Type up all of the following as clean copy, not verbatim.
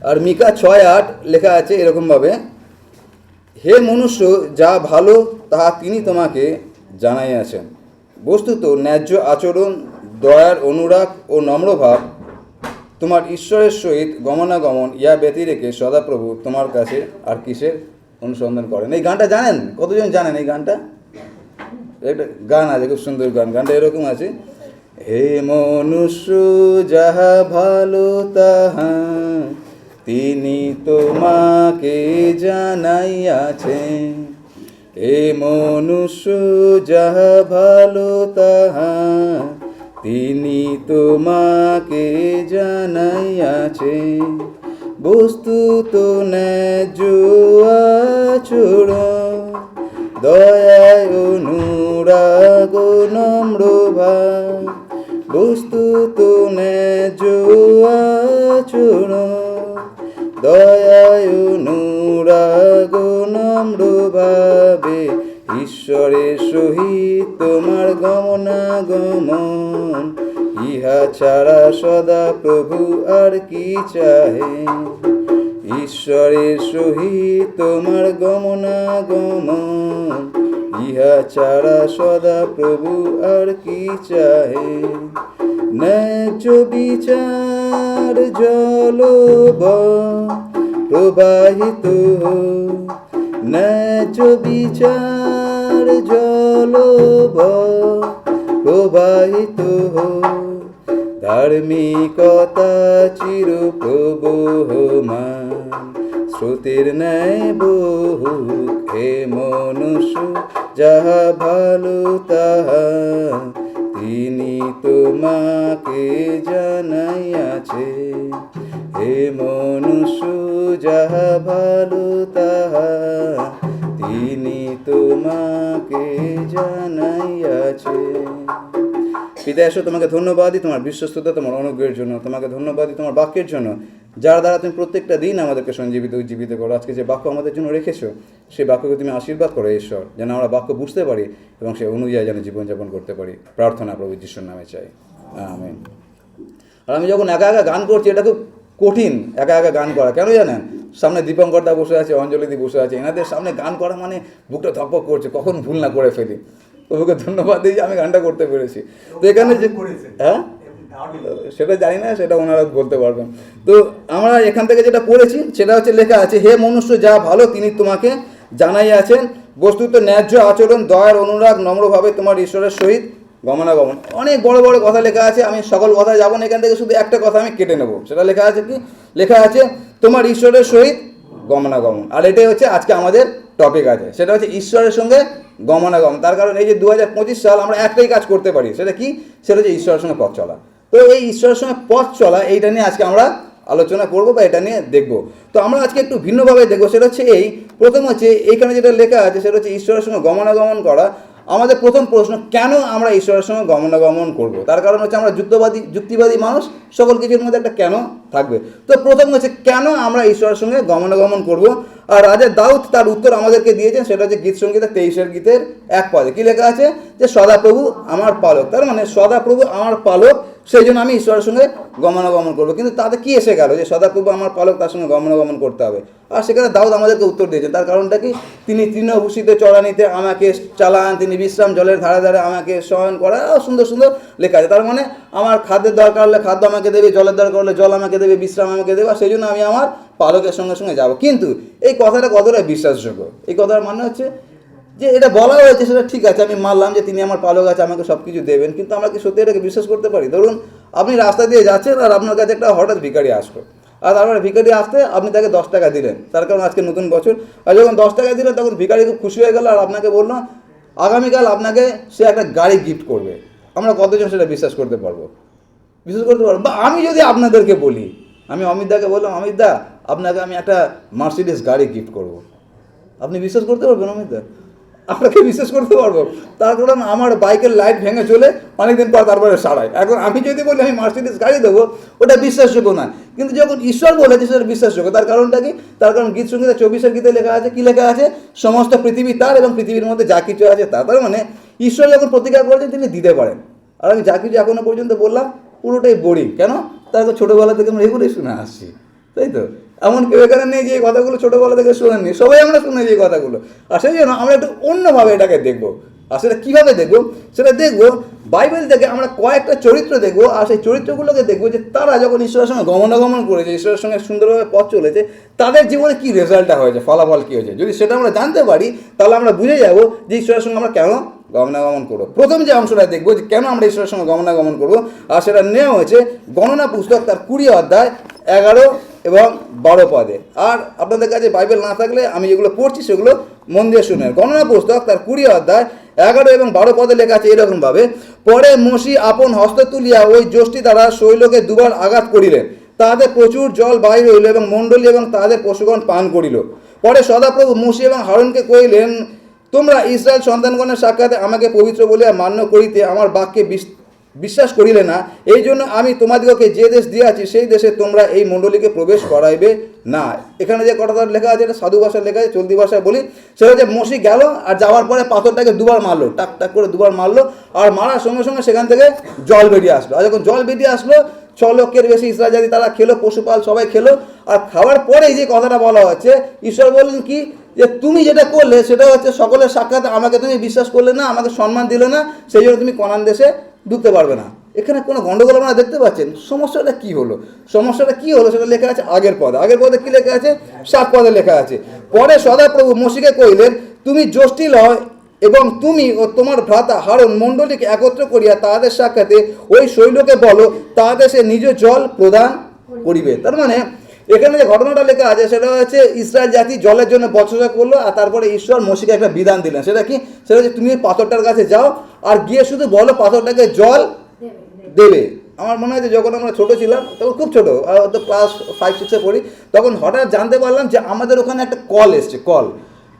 আর মিকা 6:8 লেখা আছে এরকমভাবে, হে মনুষ্য, যা ভালো তাহা তিনি তোমাকে জানাইয়াছেন, বস্তুত ন্যায্য আচরণ, দয়ার অনুরাগ ও নম্রভাব তোমার ঈশ্বরের সহিত গমনাগমন ইয়া ব্যতিরেকে সদাপ্রভু তোমার কাছে আর কিসের অনুসন্ধান করেন। এই গানটা জানেন? কতজন জানেন এই গানটা? একটা গান আছে, খুব সুন্দর গান। গানটা এরকম আছে, হে মনুষ্য, যাহা ভালো তাহা তিনি তোমাকে জানাইয়াছেন, হে মনুষ্য, যাহা ভালো তাহা তিনি তোমাকে জানাইয়াছেন, বস্তুত ন্যায্য আচরণ, দয়ায় অনুরাগ নম্রভাব, বস্তুত ন্যায্য আচরণ, দয়ায় অনুরাগ নম্রভাবে ঈশ্বরের সহিত তোমার গমনাগমন, ইহা ছাড়া সদা প্রভু আর কি চাহে, ঈশ্বরের সহিত তোমার গমনাগমন, ইহা ছাড়া সদা প্রভু আর কি চাহে, ন্যায্য বিচার জল প্রবাহিত, ন্যায্য বিচার জল প্রবাহিত, ধার্মিকতা চির প্রবহমান, স্রোতের ন্যায় বহুক, হে মনুষ্য, যাহা ভালো তাহা তিনি তোমাকে জানাইয়াছে, হে মনুষ্য, যাহা ভালো তাহা তিনি তোমাকে জানাইয়াছে। পিতা ঈশ্বর, তোমাকে ধন্যবাদ দিই তোমার বিশ্বস্ততা, তোমার অনুগ্রহের জন্য। তোমাকে ধন্যবাদ দিই তোমার বাক্যের জন্য, যার দ্বারা তুমি প্রত্যেকটা দিন আমাদেরকে সঞ্জীবিত উজ্জীবিত করো। আজকে যে বাক্য আমাদের জন্য রেখেছো, সেই বাক্যকে তুমি আশীর্বাদ করো ঈশ্বর, যেন আমরা বাক্য বুঝতে পারি এবং সে অনুযায়ী যেন জীবনযাপন করতে পারি। প্রার্থনা প্রভু যিশুর নামে চাই, আমেন। আর আমি যখন একা একা গান করছি, এটা খুব কঠিন একা একা গান করা। কেন জানেন? সামনে দীপঙ্কর দা বসে আছে, অঞ্জলিদি বসে আছে, এনাদের সামনে গান করা মানে বুকটা ধকপক করছে, কখন ভুল না করে ফেলি। প্রভুকে ধন্যবাদ দিই যে আমি গানটা করতে পেরেছি। তো এখানে যে হ্যাঁ সেটা জানি না, সেটা ওনারা বলতে পারবেন। তো আমরা এখান থেকে যেটা পড়েছি সেটা হচ্ছে লেখা আছে, হে মনুষ্য, যা ভালো তিনি তোমাকে জানাইয়াছেন, বস্তুত ন্যায্য আচরণ, দয়ার অনুরাগ নম্রভাবে তোমার ঈশ্বরের সহিত গমনাগমন। অনেক বড় বড় কথা লেখা আছে, আমি সকল কথা যাবো না, এখান থেকে শুধু একটা কথা আমি কেটে নেব। সেটা লেখা আছে কি? লেখা আছে তোমার ঈশ্বরের সহিত গমনাগমন। আর এটাই হচ্ছে আজকে আমাদের টপিক আছে, সেটা হচ্ছে ঈশ্বরের সঙ্গে গমনাগমন। তার কারণ এই যে 2025 সাল, আমরা একটাই কাজ করতে পারি, সেটা কি? সেটা হচ্ছে ঈশ্বরের সঙ্গে পথ চলা। তো এই ঈশ্বরের সঙ্গে পথ চলা, এইটা নিয়ে আজকে আমরা আলোচনা করব বা এটা নিয়ে দেখব। তো আমরা আজকে একটু ভিন্নভাবে দেখবো। সেটা হচ্ছে এই প্রথম হচ্ছে এইখানে যেটা লেখা আছে সেটা হচ্ছে ঈশ্বরের সঙ্গে গমনাগমন করা। আমাদের প্রথম প্রশ্ন, কেন আমরা ঈশ্বরের সঙ্গে গমনাগমন করব? তার কারণ হচ্ছে আমরা যুক্তিবাদী মানুষ, সকল কিছুর মধ্যে একটা কেন থাকবে। তো প্রথম হচ্ছে কেন আমরা ঈশ্বরের সঙ্গে গমনাগমন করব। আর রাজা দাউদ তার উত্তর আমাদেরকে দিয়েছেন, সেটা হচ্ছে গীত সংগীতের 23 গীতের 1 পদে কি লেখা আছে? যে সদাপ্রভু আমার পালক। তার মানে সদাপ্রভু আমার পালক, সেই জন্য আমি ঈশ্বরের সঙ্গে গমনাগমন করবো। কিন্তু তাতে কি এসে গেল যে সদাপ্রভু আমার পালক, তার সঙ্গে গমনাগমন করতে হবে? আর সেখানে দাউদ আমাদেরকে উত্তর দিয়েছেন। তার কারণটা কি? তিনি তৃণভূষিত চড়ানিতে আমাকে চালান, তিনি বিশ্রাম জলের ধারে ধারে আমাকে শয়ন করা। সুন্দর সুন্দর লেখা আছে। তার মানে আমার খাদ্যের দরকার হলে খাদ্য আমাকে দেবে, জলের দরকার হলে জল আমাকে দেবে, বিশ্রাম আমাকে দেবে, আর সেই জন্য আমি আমার পালকের সঙ্গে সঙ্গে যাব। কিন্তু এই কথাটা কতটা বিশ্বাসযোগ্য? এই কথার মানে হচ্ছে যে এটা বলা হয়েছে সেটা ঠিক আছে, আমি মানলাম যে তিনি আমার পালক আছে, আমাকে সব কিছু দেবেন, কিন্তু আমরা কি সত্যি এটাকে বিশ্বাস করতে পারি? ধরুন আপনি রাস্তা দিয়ে যাচ্ছেন আর আপনার কাছে একটা হঠাৎ ভিখারি আসলো, আর তারপরে ভিখারি আসতে আপনি তাকে 10 টাকা দিলেন, তার কারণ আজকে নতুন বছর। আর যখন 10 টাকা দিলেন তখন ভিখারি খুব খুশি হয়ে গেল আর আপনাকে বললো আগামীকাল আপনাকে সে একটা গাড়ি গিফট করবে। আমরা কতজন সেটা বিশ্বাস করতে পারবো? বিশ্বাস করতে পারবো? বা আমি যদি আপনাদেরকে বলি, আমি অমিত দাকে বললাম, অমিত দা আপনাকে আমি একটা মার্সিডিস গাড়ি গিফট করবো, আপনি বিশ্বাস করতে পারবেন অমিত দা? আপনাকে বিশ্বাস করতে পারবো? তার কারণ আমার বাইকের লাইট ভেঙে চলে অনেকদিন পর তারপরে সারাই। এখন আমি যদি বলি আমি মার্সিডিস গাড়ি দেবো, ওটা বিশ্বাসযোগ্য না। কিন্তু যখন ঈশ্বর বলেছে সেটা বিশ্বাসযোগ্য। তার কারণটা কি? তার কারণ গীত সংগীতা 24 গীতে লেখা আছে, কি লেখা আছে? সমস্ত পৃথিবী তার এবং পৃথিবীর মধ্যে যা কিছু আছে তার। তার মানে ঈশ্বর যখন প্রতিজ্ঞা করেছেন তিনি দিতে পারেন। আর আমি যা কিছু এখনো পর্যন্ত বললাম পুরোটাই বোরিং। কেন? তার ছোটোবেলা থেকে আমরা এগুলোই শুনে আসছি। তাই তো? এমন কেউ এখানে নেই যে এই কথাগুলো ছোটোবেলা থেকে শোনেননি, সবাই আমরা শুনেছি এই কথাগুলো। আর সেই জন্য আমরা একটু অন্যভাবে এটাকে দেখবো। আর সেটা কীভাবে দেখবো? সেটা দেখবো বাইবেল থেকে আমরা কয়েকটা চরিত্র দেখবো, আর সেই চরিত্রগুলোকে দেখবো যে তারা যখন ঈশ্বরের সঙ্গে গমনাগমন করেছে, ঈশ্বরের সঙ্গে সুন্দরভাবে পথ চলেছে, তাদের জীবনে কী রেজাল্টটা হয়েছে, ফলাফল কী হয়েছে। যদি সেটা আমরা জানতে পারি তাহলে আমরা বুঝে যাবো যে ঈশ্বরের সঙ্গে আমরা কেন গমনাগমন করবো। প্রথম যে অংশটা দেখবো যে কেন আমরা ঈশ্বরের সঙ্গে গমনাগমন করবো, আর সেটা নেওয়া হয়েছে গণনা পুস্তক তার 20 অধ্যায় 11 এবং 12 পদে। আর আপনাদের কাছে বাইবেল না থাকলে আমি যেগুলো পড়ছি সেগুলো মন দিয়ে শুনে। গণনা পুস্তক তার 20 অধ্যায় 11 এবং 12 পদে লেখা আছে এরকমভাবে, পরে মসি আপন হস্ত তুলিয়া ওই যষ্টি দ্বারা শৈলকে দুবার আঘাত করিলেন, তাহাতে প্রচুর জল বাহির হইল এবং মণ্ডলী এবং তাহাদের পশুগণ পান করিল। পরে সদাপ্রভু মসি এবং হারুনকে কহিলেন, তোমরা ইসরায়েল সন্তানগণের সাক্ষাতে আমাকে পবিত্র বলিয়া মান্য করিতে আমার বাক্যে বিশ্বাস করিলে না, এই জন্য আমি তোমাদিগকে যে দেশ দিয়াছি সেই দেশে তোমরা এই মণ্ডলীকে প্রবেশ করাইবে না। এখানে যে কথাটা লেখা আছে এটা সাধু ভাষায় লেখা আছে, চলতি ভাষায় বলি, সেটা হচ্ছে মসি গেল আর যাওয়ার পরে পাথরটাকে দুবার মারলো, টাক টাক করে দুবার মারলো, আর মারার সঙ্গে সঙ্গে সেখান থেকে জল বেরিয়ে আসলো। আর যখন জল বেরিয়ে আসলো 6 লক্ষের বেশি ইসরায়েল জাতি তারা খেলো, পশুপাল সবাই খেলো। আর খাওয়ার পরে যে কথাটা বলা হচ্ছে, ঈশ্বর বললেন কি, যে তুমি যেটা করলে সেটা হচ্ছে সকলের সাক্ষাৎ আমাকে তুমি বিশ্বাস করলে না, আমাকে সম্মান দিলে না, সেই জন্য তুমি কনান দেশে ঢুকতে পারবে না। এখানে কোনো গণ্ডগোল আপনারা দেখতে পাচ্ছেন? সমস্যাটা কি হলো? সমস্যাটা কি হলো সেটা লেখা আছে আগের পদে কি লেখা আছে? 7 পদে লেখা আছে, পরে সদাপ্রভু মসিকে কহিলেন, তুমি যষ্টি লয় এবং তুমি ও তোমার ভ্রাতা হারুন মণ্ডলীকে একত্র করিয়া তাহাদের সাক্ষাতে ওই শৈলকে বলো, তাহাদের সে নিজ জল প্রদান করিবে। তার মানে এখানে যে ঘটনাটা লেখা আছে সেটা হচ্ছে ইসরায়েল জাতি জলের জন্য বচসা করলো, আর তারপরে ঈশ্বর মসিকে একটা বিধান দিলেন। সেটা কি? সেটা হচ্ছে তুমি পাথরটার কাছে যাও আর গিয়ে শুধু বলো পাথরটাকে জল দেবে। আমার মনে হয় যে যখন আমরা ছোটো ছিলাম, তখন খুব ছোটো, তো ক্লাস 5-6-এ পড়ি, তখন হঠাৎ জানতে পারলাম যে আমাদের ওখানে একটা কল এসছে।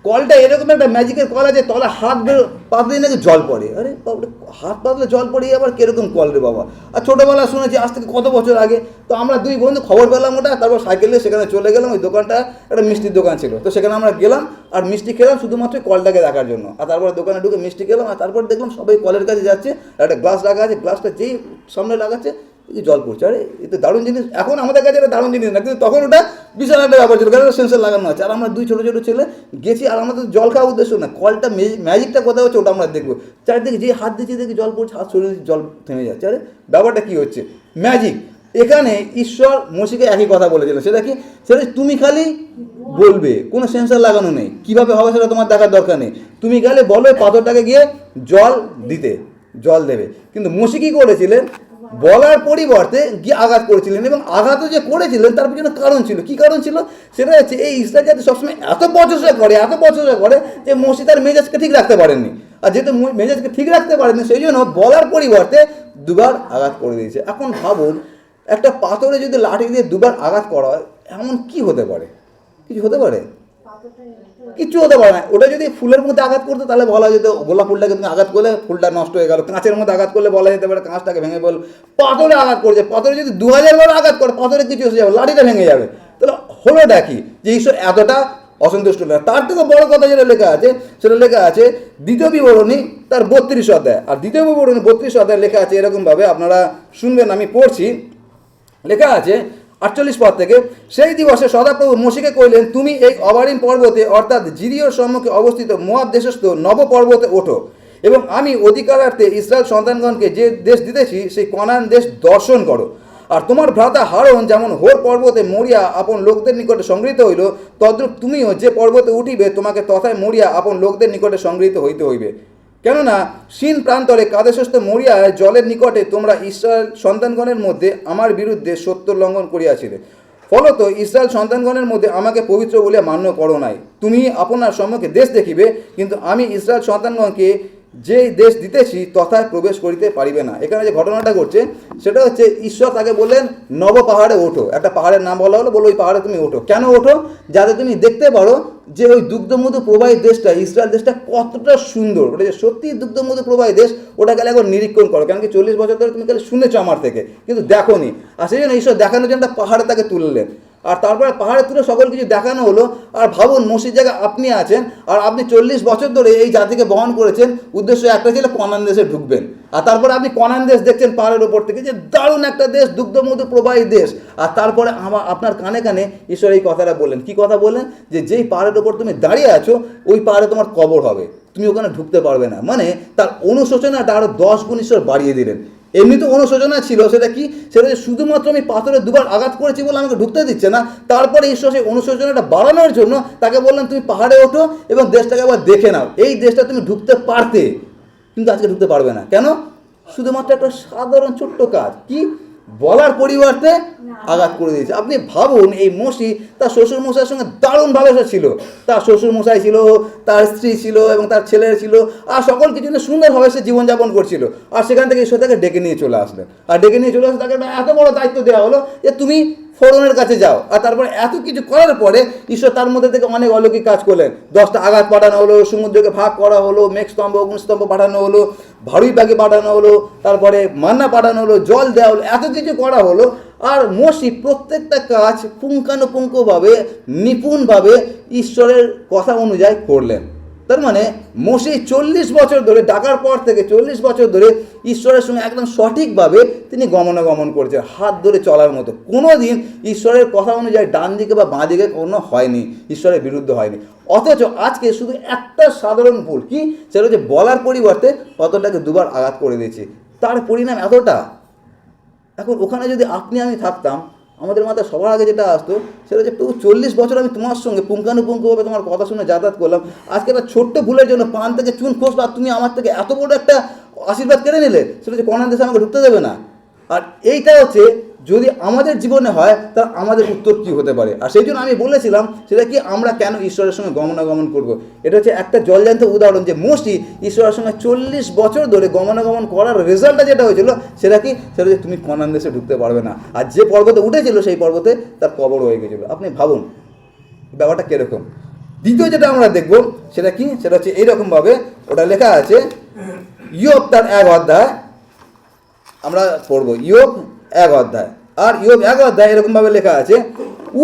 কলটা এরকম একটা ম্যাজিকের কল আছে, তলা হাত পাতলেই নাকি জল পড়ে। আরে বাবরে, হাত পাতলে জল পড়ে আবার কীরকম কল রে বাবা। আর ছোটোবেলা শুনেছি আজ থেকে কত বছর আগে। তো আমরা 2 বন্ধু খবর পেলাম ওটা, তারপর সাইকেলে সেখানে চলে গেলাম। ওই দোকানটা একটা মিষ্টির দোকান ছিল, তো সেখানে আমরা গেলাম আর মিষ্টি খেলাম শুধুমাত্র কলটাকে দেখার জন্য। আর তারপরে দোকানে ঢুকে মিষ্টি খেলাম, আর তারপর দেখলাম সবাই কলের কাছে যাচ্ছে, আর একটা গ্লাস রাখা আছে, গ্লাসটা যেই সামনে লাগাচ্ছে জল পড়ছে। আরে এই তো দারুণ জিনিস, এখন আমাদের কাছে এটা দারুণ জিনিস না, কিন্তু তখন ওটা বিশাল একটা ব্যাপার ছিল, কারণ সেন্সার লাগানো আছে। আর আমরা 2 ছোটো ছোটো ছেলে গেছি, আর আমাদের জল খাওয়ার উদ্দেশ্য না, কলটা ম্যাজিকটা কোথায় হচ্ছে ওটা আমরা দেখবো। চারিদিকে যে হাত দিচ্ছি দেখি জল পড়ছে, হাত সরিয়ে জল থেমে যাচ্ছে। আরে ব্যাপারটা কী হচ্ছে? ম্যাজিক। এখানে ঈশ্বর মসিকে একই কথা বলেছিল, সেটা কি? সেটা তুমি খালি বলবে, কোনো সেন্সার লাগানো নেই, কীভাবে হবে সেটা তোমার দেখার দরকার নেই, তুমি গেলে বলো পাথরটাকে গিয়ে জল দিতে, জল দেবে। কিন্তু মসি কী করেছিলেন? বলার পরিবর্তে গিয়ে আঘাত করেছিলেন, এবং আঘাতও যে করেছিলেন তার পিছনে কারণ ছিল। কী কারণ ছিল? সেটা হচ্ছে এই ইসরায়েল জাতি সবসময় এত বচসা করে যে মসি তার মেজাজকে ঠিক রাখতে পারেননি। আর যেহেতু মেজাজকে ঠিক রাখতে পারেননি, সেই জন্য বলার পরিবর্তে 2 বার আঘাত করে দিয়েছে। এখন ভাবুন, একটা পাথরে যদি লাঠি দিয়ে 2 বার আঘাত করা হয়, এমন কি হতে পারে? কিছু হতে পারে? কিচ্ছু হতে পারে না। ওটা যদি ফুলের মধ্যে আঘাত করতো তাহলে বলা যেত গোলাপ ফুলটাকে তুমি আঘাত করলে ফুলটা নষ্ট হয়ে গেল। কাঁচের মধ্যে আঘাত করলে বলা যেতে পারে কাঁচটাকে ভেঙে বল। পাথরে আঘাত করছে, পাথরে যদি 2000 বার আঘাত করে পাথরে কিছু এসে যাবে, লাঠিটা ভেঙে যাবে। তাহলে হলোটা কি? যে ঈশ্বর এতটা অসন্তুষ্ট না। তার থেকে বড় কথা যেটা লেখা আছে, সেটা লেখা আছে 2 বিবরণী তার 32 অধ্যায়। আর 2 বিবরণী 32 অধ্যায় লেখা আছে এরকমভাবে, আপনারা শুনবেন, আমি পড়ছি। লেখা আছে 48 পদ থেকে, সেই দিবসে সদাপ্রভু মসিকে কহিলেন, তুমি এই অবারিম পর্বতে অর্থাৎ জিরিয়র সম্মুখে অবস্থিত মোয়াব দেশস্থ নব পর্বতে ওঠো, এবং আমি অধিকারার্থে ইসরায়েল সন্তানগণকে যে দেশ দিতেছি সেই কনান দেশ দর্শন করো। আর তোমার ভ্রাতা হারন যেমন হোর পর্বতে মরিয়া আপন লোকদের নিকটে সংগৃহীত হইল, তদ্রূপ তুমিও যে পর্বতে উঠিবে তোমাকে তথায় মরিয়া আপন লোকদের নিকটে সংগৃহীত হইতে হইবে। কেননা সিন প্রান্তরে কাদেশস্থ মরিয়ায় জলের নিকটে তোমরা ইসরায়েল সন্তানগণের মধ্যে আমার বিরুদ্ধে সত্য লঙ্ঘন করিয়াছিলে, ফলত ইসরায়েল সন্তানগণের মধ্যে আমাকে পবিত্র বলিয়া মান্য করো নাই। তুমি আপনার সম্মুখে দেশ দেখিবে, কিন্তু আমি ইসরায়েল সন্তানগণকে যে দেশ দিতেছি তথায় প্রবেশ করিতে পারিবে না। এখানে যে ঘটনাটা ঘটছে সেটা হচ্ছে ঈশ্বর তাকে বললেন নব পাহাড়ে ওঠো। একটা পাহাড়ের নাম বলা হলো, বলো ওই পাহাড়ে তুমি ওঠো। কেন ওঠো? যাতে তুমি দেখতে পারো যে ওই দুগ্ধমধু প্রবাহী দেশটা, ইসরায়েল দেশটা কতটা সুন্দর। ওটা যে সত্যি দুগ্ধমধু প্রবাহী দেশ, ওটা গেলে একবার নিরীক্ষণ করো। কেন কি 40 বছর ধরে তুমি খালি শুনেছো আমার থেকে, কিন্তু দেখো নি। আর সেই জন্য ঈশ্বর দেখানোর জন্য পাহাড়ে তাকে তুললেন। আর তারপরে পাহাড়ে তুলে সকল কিছু দেখানো হলো। আর ভাবুন মসির জায়গায় আপনি আছেন, আর আপনি 40 বছর ধরে এই জাতিকে বহন করেছেন, উদ্দেশ্য একটা ছিল কনান দেশে ঢুকবেন। আর তারপরে আপনি কনান দেশ দেখছেন পাহাড়ের ওপর থেকে, যে দারুণ একটা দেশ, দুগ্ধমধু প্রবাহী দেশ। আর তারপরে আপনার কানে কানে ঈশ্বর এই কথাটা বললেন। কি কথা বললেন? যে যেই পাহাড়ের ওপর তুমি দাঁড়িয়ে আছো ওই পাহাড়ে তোমার কবর হবে, তুমি ওখানে ঢুকতে পারবে না। মানে তার অনুশোচনাটা আরও 10 গুণ ঈশ্বর বাড়িয়ে দিলেন। এমনি তো অনুশোচনা ছিল, সেটা কি? সেটা যে শুধুমাত্র আমি পাথরে দুবার আঘাত করেছি বলে আমাকে ঢুকতে দিচ্ছে না। তারপরে ঈশ্বর সেই অনুশোচনাটা বাড়ানোর জন্য তাকে বললেন তুমি পাহাড়ে ওঠো এবং দেশটাকে আবার দেখে নাও। এই দেশটা তুমি ঢুকতে পারতে, কিন্তু আজকে ঢুকতে পারবে না। কেন? শুধুমাত্র একটা সাধারণ ছোট্ট কাজ, কি বলার পরিবর্তে আঘাত করে দিয়েছে। আপনি ভাবুন, এই মসি তার শ্বশুর মশাইয়ের সঙ্গে দারুণ ভালোবাসা ছিল। তার শ্বশুর মশাই ছিল, তার স্ত্রী ছিল এবং তার ছেলে ছিল, আর সকল কিছু নিয়ে সুন্দরভাবে সে জীবনযাপন করছিল। আর সেখান থেকে ঈশ্বর তাকে ডেকে নিয়ে চলে আসলেন। আর ডেকে নিয়ে চলে আসলে তাকে এত বড় দায়িত্ব দেওয়া হলো যে তুমি ফরৌনের কাছে যাও। আর তারপরে এত কিছু করার পরে ঈশ্বর তার মধ্যে থেকে অনেক অলৌকিক কাজ করলেন। 10টা আঘাত পাঠানো হলো, সমুদ্রকে ভাগ করা হলো, মেঘস্তম্ভ অগ্নিস্তম্ভ পাঠানো হলো, ভাড়ুই পাখি পাঠানো হলো, তারপরে মান্না পাঠানো হলো, জল দেওয়া হলো, এত কিছু করা হলো। আর মসি প্রত্যেকটা কাজ পুঙ্খানুপুঙ্খভাবে, নিপুণভাবে ঈশ্বরের কথা অনুযায়ী করলেন। তার মানে মসি 40 বছর ধরে, ডাকার পর থেকে 40 বছর ধরে ঈশ্বরের সঙ্গে একদম সঠিকভাবে তিনি গমনাগমন করছে, হাত ধরে চলার মতো। কোনো দিন ঈশ্বরের কথা অনুযায়ী ডান দিকে বা বাঁ দিকে কোনো হয়নি, ঈশ্বরের বিরুদ্ধে হয়নি। অথচ আজকে শুধু একটা সাধারণ ভুল, কি? সেটা হচ্ছে বলার পরিবর্তে কতটাকে দুবার আঘাত করে দিয়েছি। তার পরিণাম এতটা। এখন ওখানে যদি আপনি আমি থাকতাম, আমাদের মাথায় সবার আগে যেটা আসতো সেটা হচ্ছে, প্রভু 40 বছর আমি তোমার সঙ্গে পুঙ্খানুপুঙ্খভাবে তোমার কথা শুনে যাতায়াত করলাম, আজকে একটা ছোট্ট ভুলের জন্য পান থেকে চুন খসলো আর তুমি আমার থেকে এত বড় একটা আশীর্বাদ কেড়ে নিলে। সেটা হচ্ছে কনান দেশে আমাকে ঢুকতে দেবে না। আর এইটা হচ্ছে যদি আমাদের জীবনে হয় তাহলে আমাদের উত্তর কী হতে পারে। আর সেই জন্য আমি বলেছিলাম সেটা কি, আমরা কেন ঈশ্বরের সঙ্গে গমনাগমন করব। এটা হচ্ছে একটা জলজান্ত উদাহরণ যে মসি ঈশ্বরের সঙ্গে 40 বছর ধরে গমনাগমন করার রেজাল্টটা যেটা হয়েছিল সেটা কি, সেটা হচ্ছে তুমি কনান দেশে ঢুকতে পারবে না। আর যে পর্বতে উঠেছিল সেই পর্বতে তার কবর হয়ে গেছিলো। আপনি ভাবুন ব্যাপারটা কীরকম। দ্বিতীয় যেটা আমরা দেখব সেটা কি, সেটা হচ্ছে এইরকমভাবে ওটা লেখা আছে ইয়োব তার 1 অধ্যায়, আমরা পড়ব ইয়োব 1 অধ্যায়। আর ইয়োব 1 অধ্যায় এরকমভাবে লেখা আছে,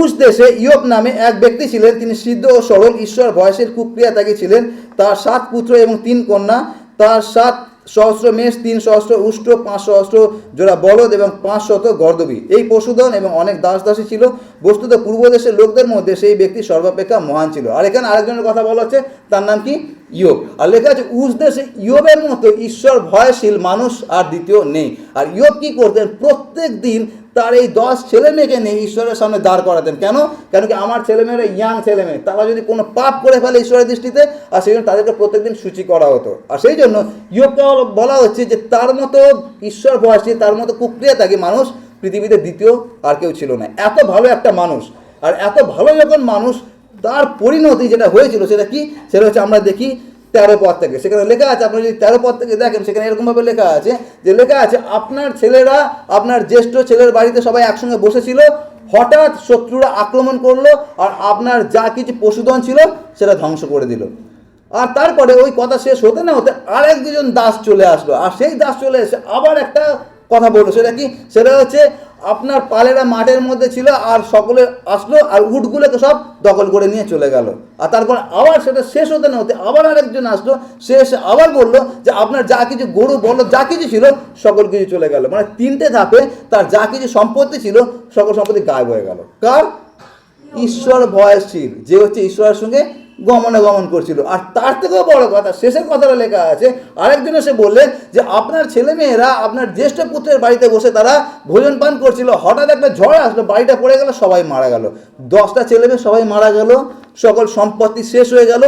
উস দেশে ইয়োব নামে এক ব্যক্তি ছিলেন, তিনি সিদ্ধ ও সরল, ঈশ্বর ভয়েসের কুক্রিয়া ত্যাগী ছিলেন। তার 7 পুত্র এবং 3 কন্যা। তার 7 সহস্র মেষ, 3 সহস্র উষ্ট্র, 5 সহস্র জোড়া বলদ এবং 500 গর্দবী, এই পশুধন এবং অনেক দাস দাসী ছিল। বস্তুত পূর্ব দেশের লোকদের মধ্যে সেই ব্যক্তি সর্বাপেক্ষা মহান ছিল। আর এখানে আরেকজনের কথা বলা হচ্ছে, তার নাম কি? ইয়োব। আর লেখা আছে উস দেশে ইয়োবের মতো ঈশ্বর ভয়শীল মানুষ আর দ্বিতীয় নেই। আর ইয়োব কি করতেন? প্রত্যেক দিন তার এই 10 ছেলে মেয়েকে নিয়ে ঈশ্বরের সামনে দাঁড় করাতেন। কেন? কেন কি আমার ছেলেমেয়েরা ইয়াং ছেলেমেয়ে, তারা যদি কোনো পাপ করে ফেলে ঈশ্বরের দৃষ্টিতে, আর সেই জন্য তাদেরকে প্রত্যেকদিন সূচি করা হতো। আর সেই জন্য ইয়োবকে বলা হচ্ছে যে তার মতো ঈশ্বর ভয়শীল, তার মতো কুক্রিয়া ত্যাগী মানুষ পৃথিবীতে দ্বিতীয় আর কেউ ছিল না। এত ভালো একটা মানুষ, আর এত ভালো যখন মানুষ, তার পরিণতি যেটা হয়েছিল সেটা কি, সেটা হচ্ছে আমরা দেখি 13 পদ থেকে। সেখানে লেখা আছে, আপনি যদি 13 পদ থেকে দেখেন, সেখানে এরকমভাবে লেখা আছে যে, লেখা আছে আপনার ছেলেরা, আপনার জ্যেষ্ঠ ছেলের বাড়িতে সবাই একসঙ্গে বসেছিল, হঠাৎ শত্রুরা আক্রমণ করলো আর আপনার যা কিছু পশুধন ছিল সেটা ধ্বংস করে দিল। আর তারপরে ওই কথা শেষ হতে না হতে আরেক দুজন দাস চলে আসলো। আর সেই দাস চলে এসে আবার একটা কথা বললো, সেটা কি, সেটা হচ্ছে আপনার পালেরা মাঠের মধ্যে ছিল আর সকলে আসলো আর উটগুলোকে সব দখল করে নিয়ে চলে গেল। আর তারপর আবার সেটা শেষ হতে না হতে আবার আরেকজন আসলো, সে এসে আবার বললো যে আপনার যা কিছু গরু বললো যা কিছু ছিল সকল কিছু চলে গেল। মানে 3টে ধাপে তার যা কিছু সম্পত্তি ছিল সকল সম্পত্তি গায়েব হয়ে গেল। কার? ঈশ্বর ভয়শীল, যে হচ্ছে ঈশ্বরের সঙ্গে গমনাগমন করছিল। আর তার থেকেও বড় কথা, শেষের কথাটা লেখা আছে, আরেকজন এসে বললেন যে আপনার ছেলেমেয়েরা আপনার জ্যেষ্ঠ পুত্রের বাড়িতে বসে তারা ভোজন পান করছিল, হঠাৎ একটা ঝড় আসলো, বাড়িটা পড়ে গেল, সবাই মারা গেল। 10টা ছেলেমেয়ে সবাই মারা গেল, সকল সম্পত্তি শেষ হয়ে গেল।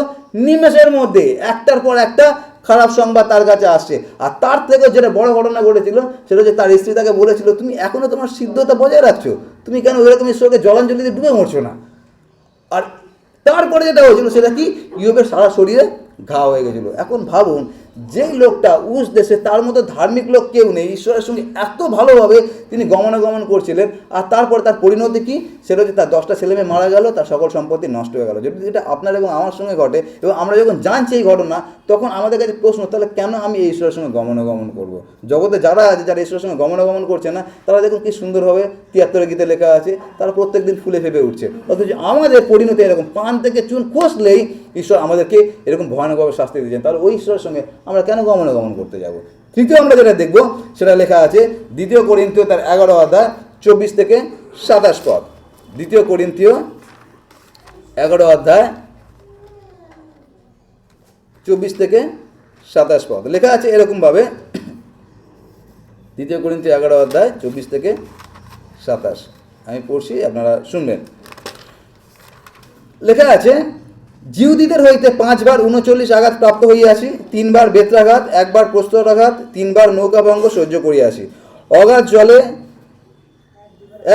নিমেষের মধ্যে একটার পর একটা খারাপ সংবাদ তার কাছে আসছে। আর তার থেকে যেটা বড় ঘটনা ঘটেছিল সেটা হচ্ছে তার স্ত্রী তাকে বলেছিল, তুমি এখনো তোমার সিদ্ধতা বজায় রাখছো, তুমি কেন ওইরকম ঈশ্বরকে জলাঞ্জলিতে ডুবে মরছো না। আর তারপরে যেটা হয়েছিল সেটা কি, ইয়োবের সারা শরীরে ঘা হয়ে গেছিলো। এখন ভাবুন যেই লোকটা উস দেশে, তার মতো ধার্মিক লোক কেউ নেই, ঈশ্বরের সঙ্গে এত ভালোভাবে তিনি গমনাগমন করছিলেন। আর তারপরে তার পরিণতি কী? সেটা হচ্ছে তার 10টা ছেলেমেয়ে মারা গেল, তার সকল সম্পত্তি নষ্ট হয়ে গেল। যদি এটা আপনার এবং আমার সঙ্গে ঘটে এবং আমরা যখন জানছি এই ঘটনা, তখন আমাদের কাছে প্রশ্ন, তাহলে কেন আমি এই ঈশ্বরের সঙ্গে গমনাগমন করব? জগতে যারা আছে, যারা ঈশ্বরের সঙ্গে গমনাগমন করছে না, তারা দেখুন কী সুন্দরভাবে 73 গীতে লেখা আছে, তারা প্রত্যেক দিন ফুলে ফেপে উঠছে। অথচ আমাদের পরিণতি এরকম, পান থেকে চুন খসলেই ঈশ্বর আমাদেরকে এরকম ভয়ানকভাবে শাস্তি দিয়েছেন। তাহলে ওই ঈশ্বরের সঙ্গে আমরা কেন গমনাগমন করতে যাব? তৃতীয় আমরা যেটা দেখব সেটা লেখা আছে 2 কোরিন্থীয় তার 11 অধ্যায় 24 থেকে 27 পদ। 2 কোরিন্থীয় 11 অধ্যায় 24 থেকে 27 পদ লেখা আছে এরকমভাবে। 2 কোরিন্থীয় 11 অধ্যায় 24 থেকে 27 আমি পড়ছি, আপনারা শুনবেন। লেখা আছে, জিহুদীদের হইতে 5 বার 39 আঘাত প্রাপ্ত হইয়াছি, 3 বার বেত্রাঘাত, 1 বার প্রস্তরাঘাত, 3 বার নৌকাভঙ্গ সহ্য করিয়াছি। অগাধ জলে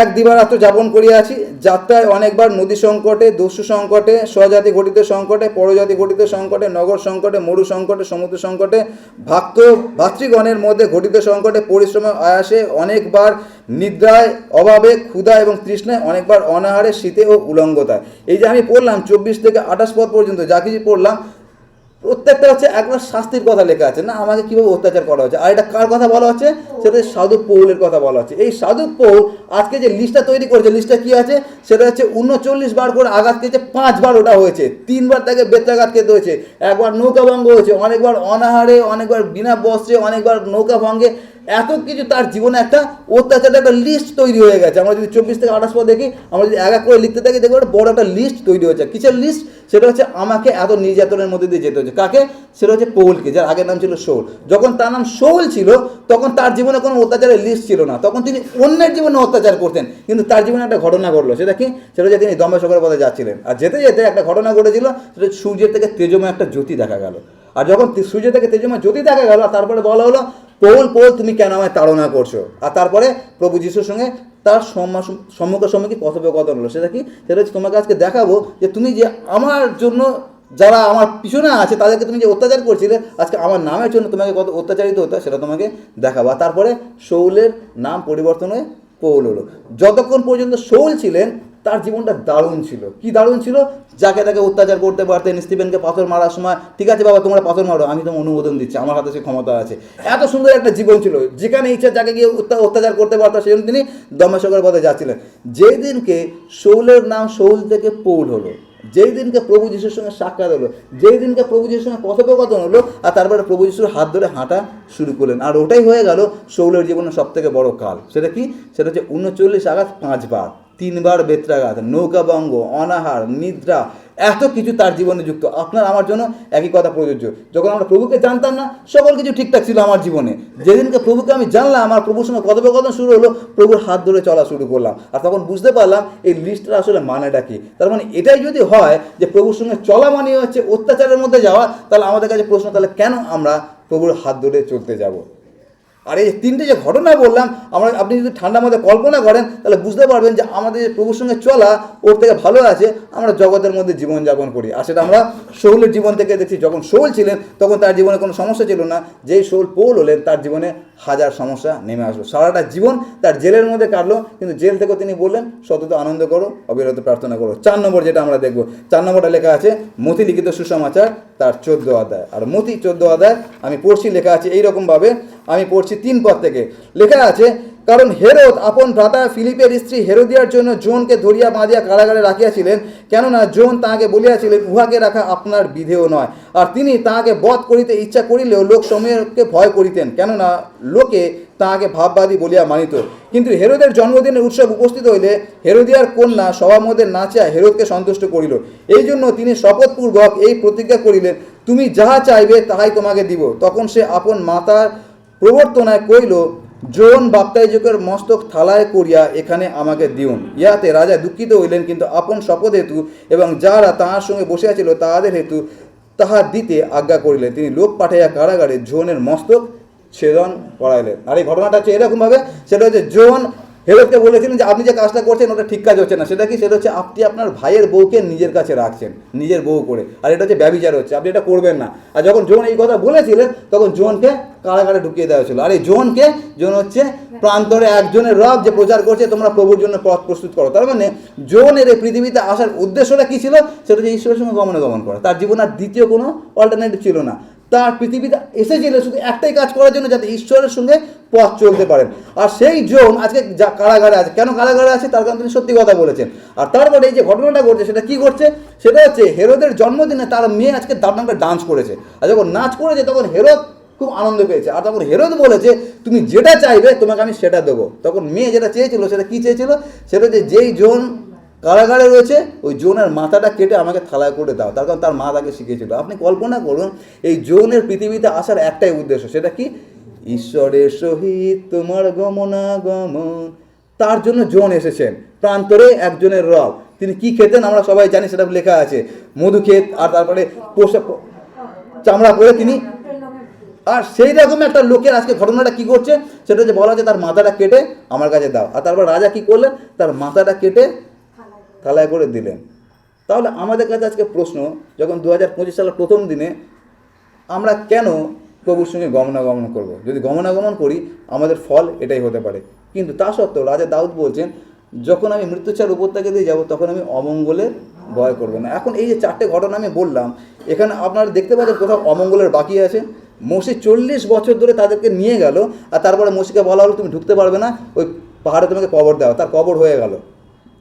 1 দিবারাত্র যাপন করিয়াছি। যাত্রায় অনেকবার নদী সংকটে, দস্যু সংকটে, স্বজাতি ঘটিত সংকটে, পরজাতি ঘটিত সংকটে, নগর সংকটে, মরু সংকটে, সমুদ্র সংকটে, ভাতৃগণের মধ্যে ঘটিত সংকটে, পরিশ্রমে আয়াসে, অনেকবার নিদ্রায়, অভাবে, ক্ষুধা এবং তৃষ্ণায়, অনেকবার অনাহারে, শীতে ও উলঙ্গতায়। এই যে আমি পড়লাম 24 থেকে 28 পদ পর্যন্ত যা কিছু পড়লাম, প্রত্যেকটা হচ্ছে একবার শাস্তির কথা লেখা আছে, না আমাকে কীভাবে অত্যাচার করা হচ্ছে। আর এটা কার কথা বলা হচ্ছে? সেটা সাধু পৌলের কথা বলা হচ্ছে। এই সাধু পৌল আজকে যে লিস্টটা তৈরি করেছে, লিস্টটা কী আছে? সেটা হচ্ছে 39 বার করে আঘাত খেয়েছে, 5 বার ওটা হয়েছে, 3 বার তাকে বেত্রাঘাত খেতে হয়েছে, 1 বার নৌকাভঙ্গ হয়েছে, অনেকবার অনাহারে, অনেকবার বিনা বস্ত্রে, অনেকবার নৌকা ভঙ্গে, এত কিছু তার জীবনে একটা অত্যাচারের একটা লিস্ট তৈরি হয়ে গেছে। আমরা যদি 24 থেকে 28 পদ দেখি, আমরা যদি 1 করে লিখতে থাকি, দেখবো বড় একটা লিস্ট তৈরি হয়েছে। কিসের লিস্ট? সেটা হচ্ছে আমাকে এত নির্যাতনের মধ্যে দিয়ে যেতে হচ্ছে। কাকে? সেটা হচ্ছে পৌলকে, যার আগের নাম ছিল শৌল। যখন তার নাম শৌল ছিল, তখন তার জীবনে কোনো অত্যাচারের লিস্ট ছিল না, তখন তিনি অন্যের জীবনে অত্যাচার করতেন। কিন্তু তার জীবনে একটা ঘটনা ঘটলো, সেটা কি? সেটা হচ্ছে তিনি দমেস্কের পথে যাচ্ছিলেন, আর যেতে যেতে একটা ঘটনা ঘটেছিল, সেটা সূর্যের থেকে তেজময় একটা জ্যোতি দেখা গেল। আর যখন সূর্য থেকে তেজময় জ্যোতি দেখা গেল, তারপরে বলা হলো, পৌল পৌল তুমি কেন আমায় তাড়না করছো? আর তারপরে প্রভু যিশুর সঙ্গে তার সম্মুখে কথোপকথন হলো। সেটা কি? সেটা হচ্ছে, তোমাকে আজকে দেখাবো যে তুমি যে আমার জন্য, যারা আমার পিছনে আছে তাদেরকে তুমি যে অত্যাচার করছিলে, আজকে আমার নামের জন্য তোমাকে কত অত্যাচারিত হতো সেটা তোমাকে দেখাবো। আর তারপরে শৌলের নাম পরিবর্তন হয়ে পৌল হলো। যতক্ষণ পর্যন্ত শৌল ছিলেন, তার জীবনটা দারুণ ছিল। কি দারুণ ছিল? যাকে তাকে অত্যাচার করতে পারতেন। স্টিফেনকে পাথর মারার সময়, ঠিক আছে বাবা তোমরা পাথর মারো, আমি তোমার অনুমোদন দিচ্ছি, আমার হাতে সে ক্ষমতা আছে। এত সুন্দর একটা জীবন ছিল, যেখানে ইচ্ছা যাকে গিয়ে অত্যাচার করতে পারতো, সেই জন্য তিনি দমেস্কের পথে যাচ্ছিলেন। যেই দিনকে শৌলের নাম শৌল থেকে পৌল হলো, যেই দিনকে প্রভু যিশুর সঙ্গে সাক্ষাৎ হলো, যেই দিনকে প্রভু যিশুর সঙ্গে কথোপকথন হলো, আর তারপরে প্রভু যিশুর হাত ধরে হাঁটা শুরু করলেন, আর ওটাই হয়ে গেল শৌলের জীবনের সব থেকে বড় কাল। সেটা কি? সেটা হচ্ছে 39 আঘাত 5 বার, 3 বার বেত্রাঘাত, নৌকাভঙ্গ, অনাহার, নিদ্রা, এত কিছু তার জীবনে যুক্ত। আপনার আমার জন্য একই কথা প্রযোজ্য। যখন আমরা প্রভুকে জানতাম না, সকল কিছু ঠিকঠাক ছিল আমার জীবনে। যেদিনকে প্রভুকে আমি জানলাম, আমার প্রভুর সঙ্গে কথোপকথন শুরু হলো, প্রভুর হাত ধরে চলা শুরু করলাম, আর তখন বুঝতে পারলাম এই লিস্টটা আসলে মানেটা কি। তার মানে এটাই যদি হয় যে প্রভুর সঙ্গে চলা মানে হচ্ছে অত্যাচারের মধ্যে যাওয়া, তাহলে আমাদের কাছে প্রশ্ন, তাহলে কেন আমরা প্রভুর হাত ধরে চলতে যাব? আর এই 3টে যে ঘটনা বললাম, আপনি যদি ঠান্ডা মধ্যে কল্পনা করেন, তাহলে বুঝতে পারবেন যে আমাদের যে প্রভুর সঙ্গে চলা, ওর থেকে ভালো আছে আমরা জগতের মধ্যে জীবনযাপন করি। আর সেটা আমরা শৌলের জীবন থেকে দেখছি। যখন শৌল ছিলেন, তখন তার জীবনে কোনো সমস্যা ছিল না। যেই শৌল পৌল হলেন, তার জীবনে হাজার সমস্যা নেমে আসলো। সারাটা জীবন তার জেলের মধ্যে কাটলো, কিন্তু জেল থেকেও তিনি বললেন, সতত আনন্দ করো, অবিরত প্রার্থনা করো। 4 নম্বর যেটা আমরা দেখবো, 4 নম্বরটা লেখা আছে মথি লিখিত সুসমাচার তার 14 অধ্যায়। আর মথি 14 অধ্যায় আমি পড়ছি, লেখা আছে এইরকমভাবে, আমি পড়ছি 3 পদ থেকে। লেখা আছে, কারণ হেরোদ আপন ভ্রাতা ফিলিপের স্ত্রী হেরোদিয়ার জন্য জোনকে ধরিয়া বাঁধিয়া কারাগারে রাখিয়াছিলেন, কেননা জোন তাহাকে বলিয়াছিলেন, উহাকে রাখা আপনার বিধেয় নয়। আর তিনি তাহাকে বধ করিতে ইচ্ছা করিলেও লোক সমূহকে ভয় করিতেন, কেননা লোকে তাহাকে ভাববাদী বলিয়া মানিত। কিন্তু হেরোদের জন্মদিনের উৎসব উপস্থিত হইলে হেরোদিয়ার কন্যা সবার মধ্যে নাচিয়া হেরোদকে সন্তুষ্ট করিল। এই জন্য তিনি শপথপূর্বক এই প্রতিজ্ঞা করিলেন, তুমি যাহা চাইবে তাহাই তোমাকে দিব। তখন সে আপন মাতার প্রবর্তনায় কইল, জোন বাপ্তাইজকের মস্তক থালায় করিয়া এখানে আমাকে দিউন। ইহাতে রাজা দুঃখিত হইলেন, কিন্তু আপন শপথ হেতু এবং যারা তাহার সঙ্গে বসিয়াছিল তাহাদের হেতু তাহা দিতে আজ্ঞা করিলেন। তিনি লোক পাঠাইয়া কারাগারে জোনের মস্তক ছেদন করাইলেন। আর এই ঘটনাটা হচ্ছে এরকমভাবে, সেটা হচ্ছে জোন হেরোদকে বলেছিলেন যে আপনি যে কাজটা করছেন ওটা ঠিক কাজ হচ্ছে না। সেটা কি? সেটা হচ্ছে আপনি আপনার ভাইয়ের বউকে নিজের কাছে রাখছেন, নিজের বউ করে, আর এটা হচ্ছে ব্যভিচার হচ্ছে, আপনি এটা করবেন না। আর যখন জন এই কথা বলেছিলেন তখন জনকে কারাগারে ঢুকিয়ে দেওয়া হয়েছিল। আর এই জনকে, জন হচ্ছে প্রান্তরে একজনের রব যে প্রচার করছে তোমরা প্রভুর জন্য পথ প্রস্তুত করো। তার মানে জনের এই পৃথিবীতে আসার উদ্দেশ্যটা কী ছিল? সেটা হচ্ছে ঈশ্বরের সঙ্গে গমনাগমন করা। তার জীবন আর দ্বিতীয় কোনো অল্টারনেটিভ ছিল না। তার পৃথিবীতে এসেছিল শুধু একটাই কাজ করার জন্য, যাতে ঈশ্বরের সঙ্গে পথ চলতে পারেন। আর সেই জন আজকে যা কারাগারে আছে। কেন কারাগারে আছে? তার কারণ তিনি সত্যি কথা বলেছেন। আর তারপরে এই যে ঘটনাটা ঘটছে সেটা কি করছে? সেটা হচ্ছে হেরোদের জন্মদিনে তার মেয়ে আজকে দারুণ ডান্স করেছে। আর যখন নাচ করেছে তখন হেরোদ খুব আনন্দ পেয়েছে। আর তখন হেরোদ বলেছে তুমি যেটা চাইবে তোমাকে আমি সেটা দেবো। তখন মেয়ে যেটা চেয়েছিল সেটা কি চেয়েছিল? সেটা হচ্ছে যেই জন কারাগারে রয়েছে ওই জোনের মাথাটা কেটে আমাকে থালায় করে দাও। তার কারণ তার মা তাকে শিখিয়েছিল। আপনি কল্পনা করুন এই জোনের পৃথিবীতে আসার একটাই উদ্দেশ্য, সেটা কি? ঈশ্বরের সহিত তোমার গমনাগমন। তার জন্য জন এসেছেন, প্রান্তরে একজনের রব। তিনি কি খেতেন আমরা সবাই জানি, সেটা লেখা আছে। মধু খেত, আর তারপরে চামড়া পরে তিনি। আর সেই রকম একটা লোকের আজকে ঘটনাটা কি করছে? সেটা যে বলা আছে তার মাথাটা কেটে আমার কাছে দাও। আর তারপর রাজা কি করলেন? তার মাথাটা কেটে থালায় করে দিলেন। তাহলে আমাদের কাছে আজকে প্রশ্ন, যখন 2025 সালের প্রথম দিনে আমরা কেন প্রভুর সঙ্গে গমনাগমন করব? যদি গমনাগমন করি আমাদের ফল এটাই হতে পারে। কিন্তু তা সত্ত্বেও রাজা দাউদ বলছেন যখন আমি মৃত্যুচ্ছার উপত্যকা দিয়ে যাব তখন আমি অমঙ্গলের ভয় করব না। এখন এই যে 4টে ঘটনা আমি বললাম, এখানে আপনারা দেখতে পাচ্ছেন কোথাও অমঙ্গলের বাকি আছে? মোশে 40 বছর ধরে তাদেরকে নিয়ে গেল, আর তারপরে মোশিকে বলা হলো তুমি ঢুকতে পারবে না, ওই পাহাড়ে তোমাকে কবর দাও। তার কবর হয়ে গেল।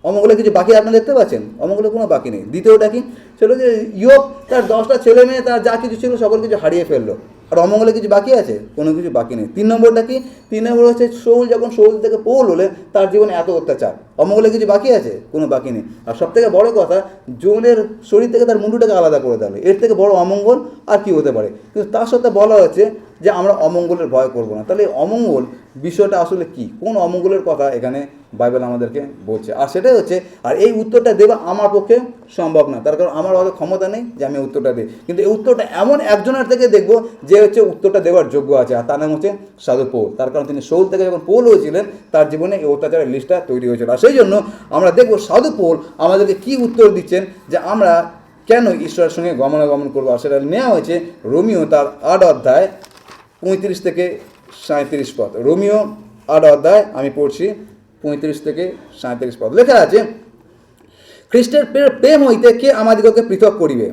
অমঙ্গলে কিছু বাকি আপনারা দেখতে পাচ্ছেন? অমঙ্গলে কোনো বাকি নেই। দ্বিতীয়টা কি? সেটা যে ইয়োব তার 10টা ছেলে মেয়ে, তার যা কিছু ছিল সকল কিছু হারিয়ে ফেললো। আর অমঙ্গলে কিছু বাকি আছে? কোনো কিছু বাকি নেই। 3 নম্বরটা কি? 3 নম্বর হচ্ছে শৌল, যখন শৌল থেকে পৌল হলে তার জীবনে এত অত্যাচার। অমঙ্গলে কিছু বাকি আছে? কোনো বাকি নেই। আর সব থেকে বড় কথা, জনের শরীর থেকে তার মুন্ডুটাকে আলাদা করে দিল। এর থেকে বড় অমঙ্গল আর কি হতে পারে? কিন্তু তার সাথে বলা হচ্ছে যে আমরা অমঙ্গলের ভয় করব না। তাহলে অমঙ্গল বিষয়টা আসলে কি? কোন অমঙ্গলের কথা এখানে বাইবেল আমাদেরকে বলছে? আর সেটাই হচ্ছে, আর এই উত্তরটা দেওয়া আমার পক্ষে সম্ভব না, তার কারণ আমার অত ক্ষমতা নেই যে আমি উত্তরটা দিই। কিন্তু এই উত্তরটা এমন একজনের থেকে দেখবো যে হচ্ছে উত্তরটা দেওয়ার যোগ্য আছে, আর তার নাম হচ্ছে সাধু পৌল। তার কারণ তিনি শৌল থেকে যখন পৌল হয়েছিলেন তার জীবনে এই অত্যাচারের লিস্টটা তৈরি হয়েছিল। আর সেই জন্য আমরা দেখবো সাধু পৌল আমাদেরকে কি উত্তর দিচ্ছেন যে আমরা কেন ঈশ্বরের সঙ্গে গমনাগমন করবো। আর সেটা নেওয়া হয়েছে রোমিও তার 8 অধ্যায় 35 থেকে 37 পদ। রোমিও 8 অধ্যায় আমি পড়ছি 35 থেকে 37 পদ। লেখা আছে, খ্রিস্টের প্রেম হইতে কে আমাদিগকে পৃথক করিবে?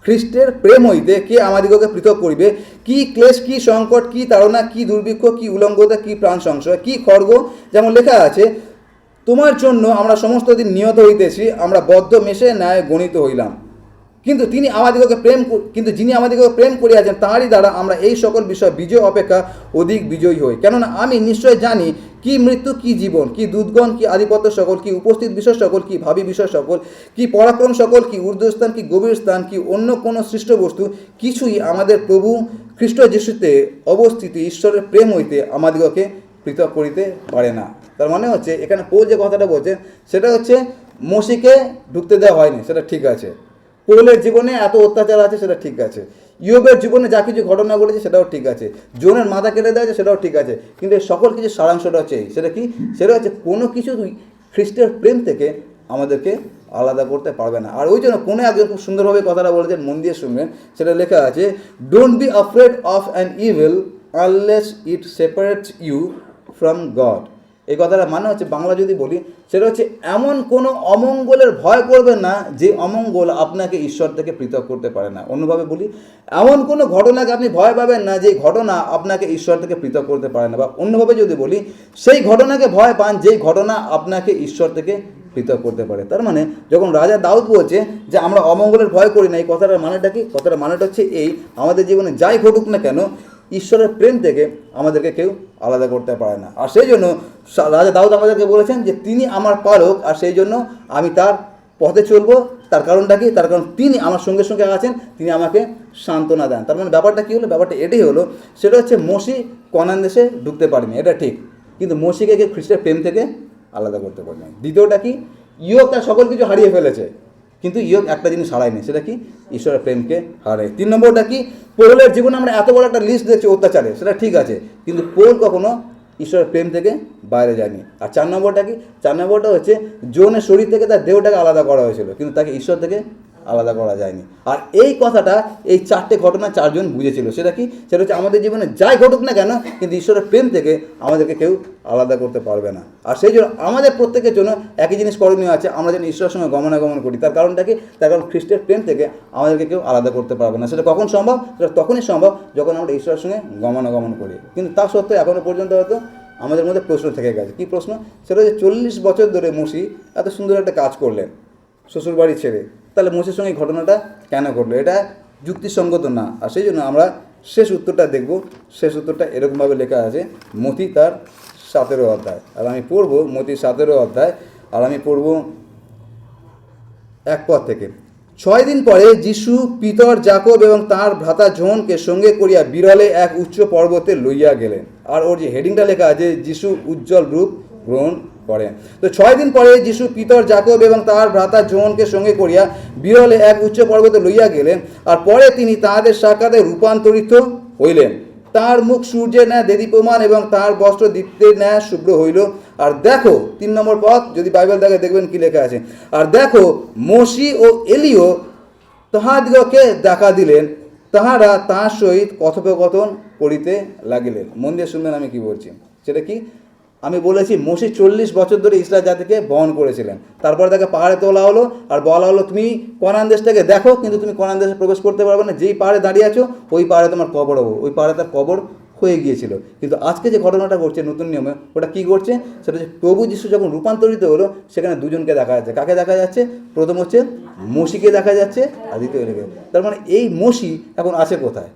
খ্রিস্টের প্রেম হইতে কে আমাদিগকে পৃথক করিবে? কি ক্লেশ, কি সংকট, কি তাড়না, কি দুর্ভিক্ষ, কি উলঙ্গতা, কি প্রাণ সংশয়, কি খড়গ? যেমন লেখা আছে, তোমার জন্য আমরা সমস্ত দিন নিহত হইতেছি, আমরা বদ্ধ মেষে ন্যায় গণিত হইলাম। কিন্তু যিনি আমাদিগকে প্রেম করিয়াছেন তাঁরই দ্বারা আমরা এই সকল বিষয় বিজয় অপেক্ষা অধিক বিজয়ী হই। কেননা আমি নিশ্চয় জানি কি মৃত্যু, কি জীবন, কি দুধগণ, কি আধিপত্য সকল, কি উপস্থিত বিষয় সকল, কি ভাবী বিষয় সকল, কি পরাক্রম সকল, কি ঊর্ধ্বস্থান, কি গভীর স্থান, কি অন্য কোনো সৃষ্ট বস্তু, কিছুই আমাদের প্রভু খ্রিস্ট যিশুতে অবস্থিত ঈশ্বরের প্রেম হইতে আমাদিগকে পৃথক করিতে পারে না। তার মানে হচ্ছে এখানে পৌল যে কথাটা বলছে সেটা হচ্ছে মোশিকে ঢুকতে দেওয়া হয়নি, সেটা ঠিক আছে। পৌলের জীবনে এত অত্যাচার আছে, সেটা ঠিক আছে। ইয়োবের জীবনে যা কিছু ঘটনা ঘটেছে সেটাও ঠিক আছে। জোনের মাথা কেটে দেওয়া আছে সেটাও ঠিক আছে। কিন্তু সকল কিছু সারাংশটা হচ্ছে এই, সেটা কি? সেটা হচ্ছে কোনো কিছু খ্রিস্টের প্রেম থেকে আমাদেরকে আলাদা করতে পারবে না। আর ওই জন্য কোনো একজন খুব সুন্দরভাবে কথাটা বলেছেন, মন দিয়ে শুনবেন। সেটা লেখা আছে, don't be afraid of an evil unless it separates you from God. এই কথাটা মানে হচ্ছে, বাংলা যদি বলি সেটা হচ্ছে, এমন কোনো অমঙ্গলের ভয় করবেন না যে অমঙ্গল আপনাকে ঈশ্বর থেকে পৃথক করতে পারে না। অন্যভাবে বলি, এমন কোনো ঘটনাকে আপনি ভয় পাবেন না যে ঘটনা আপনাকে ঈশ্বর থেকে পৃথক করতে পারে না। বা অন্যভাবে যদি বলি, সেই ঘটনাকে ভয় পান যেই ঘটনা আপনাকে ঈশ্বর থেকে পৃথক করতে পারে। তার মানে যখন রাজা দাউদ বলছে যে আমরা অমঙ্গলের ভয় করি না, এই কথাটার মানেটা কি? কথাটার মানেটা হচ্ছে এই, আমাদের জীবনে যাই ঘটুক না কেন ঈশ্বরের প্রেম থেকে আমাদেরকে কেউ আলাদা করতে পারে না। আর সেই জন্য রাজা দাউদ আমাদেরকে বলেছেন যে তিনি আমার পালক, আর সেই জন্য আমি তার পথে চলবো। তার কারণটা কি? তার কারণ তিনি আমার সঙ্গে সঙ্গে আছেন, তিনি আমাকে সান্ত্বনা দেন। তার মানে ব্যাপারটা কী হলো? ব্যাপারটা এটাই হলো, সেটা হচ্ছে মোশি কনান দেশে ঢুকতে পারেনি, এটা ঠিক, কিন্তু মোশিকে কেউ খ্রিস্টের প্রেম থেকে আলাদা করতে পারেনি। দ্বিতীয়টা কি? ইয়োব তার সকল কিছু হারিয়ে ফেলেছে, কিন্তু ইয়োব একটা জিনিস হারায়নি, সেটা কি? ঈশ্বরের প্রেমকে হারায়। 3 নম্বরটা কি? পৌলের জীবনে আমরা এত বড় একটা লিস্ট দেখছি অত্যাচারে, সেটা ঠিক আছে, কিন্তু পৌল কখনো ঈশ্বরের প্রেম থেকে বাইরে যায়নি। আর 4 নম্বরটা কি? 4 নম্বরটা হচ্ছে জনের শরীর থেকে তার দেহটাকে আলাদা করা হয়েছিল, কিন্তু তাকে ঈশ্বর থেকে আলাদা করা যায়নি। আর এই কথাটা, এই 4টে ঘটনা 4 জন বুঝেছিল। সেটা কি? সেটা হচ্ছে আমাদের জীবনে যাই ঘটুক না কেন, কিন্তু ঈশ্বরের প্রেম থেকে আমাদেরকে কেউ আলাদা করতে পারবে না। আর সেই জন্য আমাদের প্রত্যেকের জন্য একই জিনিস করণীয় আছে, আমরা যেন ঈশ্বরের সঙ্গে গমনাগমন করি। তার কারণটা কি? তার কারণ খ্রিস্টের প্রেম থেকে আমাদেরকে কেউ আলাদা করতে পারবে না। সেটা কখন সম্ভব? সেটা তখনই সম্ভব যখন আমরা ঈশ্বরের সঙ্গে গমনাগমন করি। কিন্তু তা সত্ত্বেও এখনও পর্যন্ত হয়তো আমাদের মধ্যে প্রশ্ন থেকে গেছে। কী প্রশ্ন? সেটা হচ্ছে 40 বছর ধরে মসি এত সুন্দর একটা কাজ করলেন শ্বশুরবাড়ি ছেড়ে, তাহলে মোশের সঙ্গে এই ঘটনাটা কেন ঘটলো? এটা যুক্তিসঙ্গত না। আর সেই জন্য আমরা শেষ উত্তরটা দেখব। শেষ উত্তরটা এরকমভাবে লেখা আছে মথি তার 17 অধ্যায়। আর আমি পড়ব মথি 17 অধ্যায়, আর আমি পড়ব 1 পদ থেকে। 6 দিন পরে যিশু পিতর যাকব এবং তাঁর ভ্রাতা জোহনকে সঙ্গে করিয়া বিরলে এক উচ্চ পর্বতে লইয়া গেলেন। আর ওর যে হেডিংটা লেখা আছে, যিশু উজ্জ্বল রূপ গ্রহণ করেন। তো 6 দিন পরে যিশু পিতর যাকব এবং তার ভ্রাতা জোহনকে সঙ্গে করিয়া বিরলে এক উচ্চ পর্বতে লইয়া গেলেন। আর পরে তিনি তাহাদের সাক্ষাতে রূপান্তরিত হইলেন। তার মুখ সূর্যের ন্যায় দেদীপ্যমান এবং তার বস্ত্র দীপ্তের ন্যায় শুভ্র হইল। আর দেখো, 3 নম্বর পদ, যদি বাইবেল দেখে দেখবেন কি লেখা আছে। আর দেখো, মোশি ও এলিও তাহাদিগকে দেখা দিলেন, তাহারা তাঁর সহিত কথোপকথন করিতে লাগিলেন। মন দিয়ে শুনবেন আমি কি বলছি। সেটা কি? আমি বলেছি মোশি 40 বছর ধরে ইসরায়েল জাতিকে বহন করেছিলেন। তারপর তাকে পাহাড়ে তোলা হলো আর বলা হলো তুমি কনান দেশটাকে দেখো, কিন্তু তুমি কনান দেশে প্রবেশ করতে পারবে না। যেই পাহাড়ে দাঁড়িয়ে আছো ওই পাহাড়ে তোমার কবর হবো। ওই পাহাড়ে তার কবর হয়ে গিয়েছিল। কিন্তু আজকে যে ঘটনাটা ঘটছে নতুন নিয়মে, ওটা কী ঘটছে? সেটা হচ্ছে প্রভু যিশু যখন রূপান্তরিত হলো, সেখানে দুজনকে দেখা যাচ্ছে। কাকে দেখা যাচ্ছে? প্রথম হচ্ছে মোশিকে দেখা যাচ্ছে, আর দ্বিতীয় এলিকে। তার মানে এই মোশি এখন আছে কোথায়?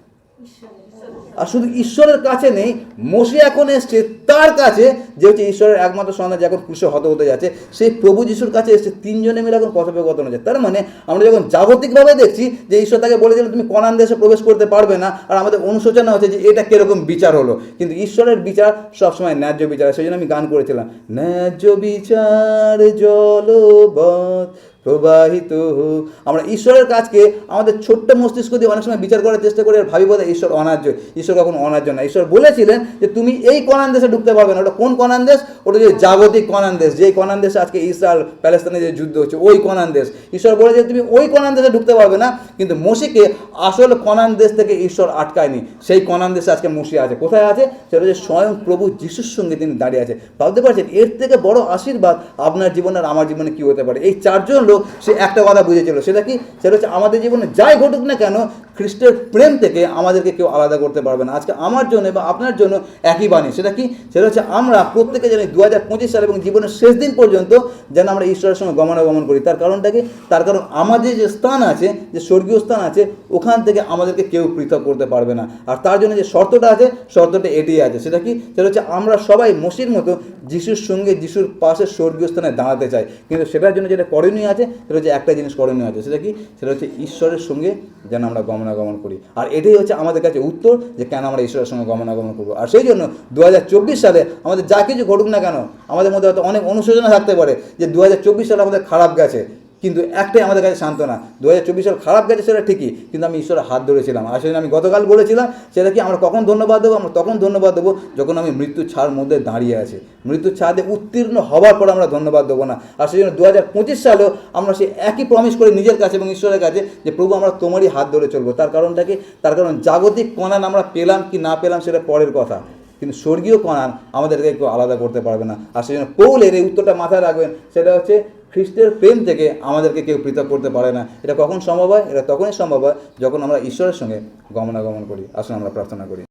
আর শুধু ঈশ্বরের কাছে নেই, মোশি এখন এসছে তার কাছে, যে হচ্ছে ঈশ্বরের একমাত্র সন্তান, যে এখন ক্রুশে হত হতে যাচ্ছে, সেই প্রভু যিশুর কাছে এসছে। 3 জনে মিলে এখন কথোপকথন হচ্ছে। তার মানে আমরা যখন জাগতিকভাবে দেখছি যে ঈশ্বর তাকে বলেছিলেন তুমি কনান দেশে প্রবেশ করতে পারবে না, আর আমাদের অনুশোচনা হচ্ছে যে এটা কিরকম বিচার হলো। কিন্তু ঈশ্বরের বিচার সবসময় ন্যায্য বিচার। সেই জন্য আমি গান করেছিলাম, ন্যায্য বিচার জলবৎ প্রবাহিত হোক। আমরা ঈশ্বরের কাজকে আমাদের ছোট্ট মস্তিষ্ক দিয়ে অনেক সময় বিচার করার চেষ্টা করি আর ভাবি বোধহয় ঈশ্বর অন্যায্য। ঈশ্বর কখন অন্যায্য না। ঈশ্বর বলেছিলেন যে তুমি এই কনান দেশে ঢুকতে পারবে না। ওটা কোন কনান দেশ? ওটা যে জাগতিক কনান দেশ, যেই কনান দেশে আজকে ইসরায়েল প্যালেস্তাইনে যে যুদ্ধ হচ্ছে, ওই কনান দেশ। ঈশ্বর বলেছে তুমি ওই কনান দেশে ঢুকতে পারবে না। কিন্তু মোশিকে আসল কনান দেশ থেকে ঈশ্বর আটকায়নি। সেই কনান দেশে আজকে মোশি আছে। কোথায় আছে? সেটা হচ্ছে স্বয়ং প্রভু যিশুর সঙ্গে তিনি দাঁড়িয়ে আছে। ভাবতে পারছেন এর থেকে বড় আশীর্বাদ আপনার জীবনে আর আমার জীবনে কী হতে পারে? এই 4 জন লোক সে একটা কথা বুঝেছিল। সেটা কি? সেটা হচ্ছে আমাদের জীবনে যাই ঘটুক না কেন, খ্রিস্টের প্রেম থেকে আমাদেরকে কেউ আলাদা করতে পারবে না। আজকে আমার জন্য বা আপনার জন্য একই বাণী। সেটা কি? সেটা হচ্ছে আমরা প্রত্যেকে জানি 2025 সাল এবং জীবনের শেষ দিন পর্যন্ত যেন আমরা ঈশ্বরের সঙ্গে গমনাগমন করি। তার কারণটা কি? তার কারণ আমাদের যে স্থান আছে, যে স্বর্গীয় স্থান আছে, ওখান থেকে আমাদেরকে কেউ পৃথক করতে পারবে না। আর তার জন্য যে শর্তটা আছে, শর্তটা এটাই আছে। সেটা কি? সেটা হচ্ছে আমরা সবাই মোশির মতো যিশুর সঙ্গে, যিশুর পাশে স্বর্গীয় স্থানে দাঁড়াতে চাই। কিন্তু সেটার জন্য যেটা করণীয় আছে, সেটা হচ্ছে একটা জিনিস করণীয় আছে। সেটা কি? সেটা হচ্ছে ঈশ্বরের সঙ্গে যেন আমরা গমনাগমন করি। আর এটাই হচ্ছে আমাদের কাছে উত্তর যে কেন আমরা ঈশ্বরের সঙ্গে গমনাগমন করবো। আর সেই জন্য 2024 সালে আমাদের যা কিছু ঘটুক না কেন, আমাদের মধ্যে হয়তো অনেক অনুশোচনা থাকতে পারে যে 2024 সালে আমাদের খারাপ গেছে, কিন্তু একটাই আমাদের কাছে সান্ত্বনা, 2024 সাল খারাপ গেছে সেটা ঠিকই, কিন্তু আমি ঈশ্বরের হাত ধরেছিলাম। আর সেদিন আমি গতকাল বলেছিলাম সেটা কি? আমরা কখন ধন্যবাদ দেবো? আমরা তখন ধন্যবাদ দেবো যখন আমি মৃত্যুর ছাড় মধ্যে দাঁড়িয়ে আছি। মৃত্যুর ছাদে উত্তীর্ণ হওয়ার পর আমরা ধন্যবাদ দেবো না। আর সেই জন্য 2025 সালেও আমরা সেই একই প্রমিস করি নিজের কাছে এবং ঈশ্বরের কাছে যে প্রভু আমরা তোমারই হাত ধরে চলবো। তার কারণটা কি? তার কারণ জাগতিক কণান আমরা পেলাম কি না পেলাম সেটা পরের কথা, কিন্তু স্বর্গীয় কণান আমাদেরকে কেউ আলাদা করতে পারবে না। আর সেই জন্য পৌলের এই উত্তরটা মাথায় রাখবেন, সেটা হচ্ছে খ্রিস্টের প্রেম থেকে আমাদেরকে কেউ পৃথক করতে পারে না। এটা কখন সম্ভব হয়? এটা তখনই সম্ভব হয় যখন আমরা ঈশ্বরের সঙ্গে গমনাগমন করি। আসুন আমরা প্রার্থনা করি।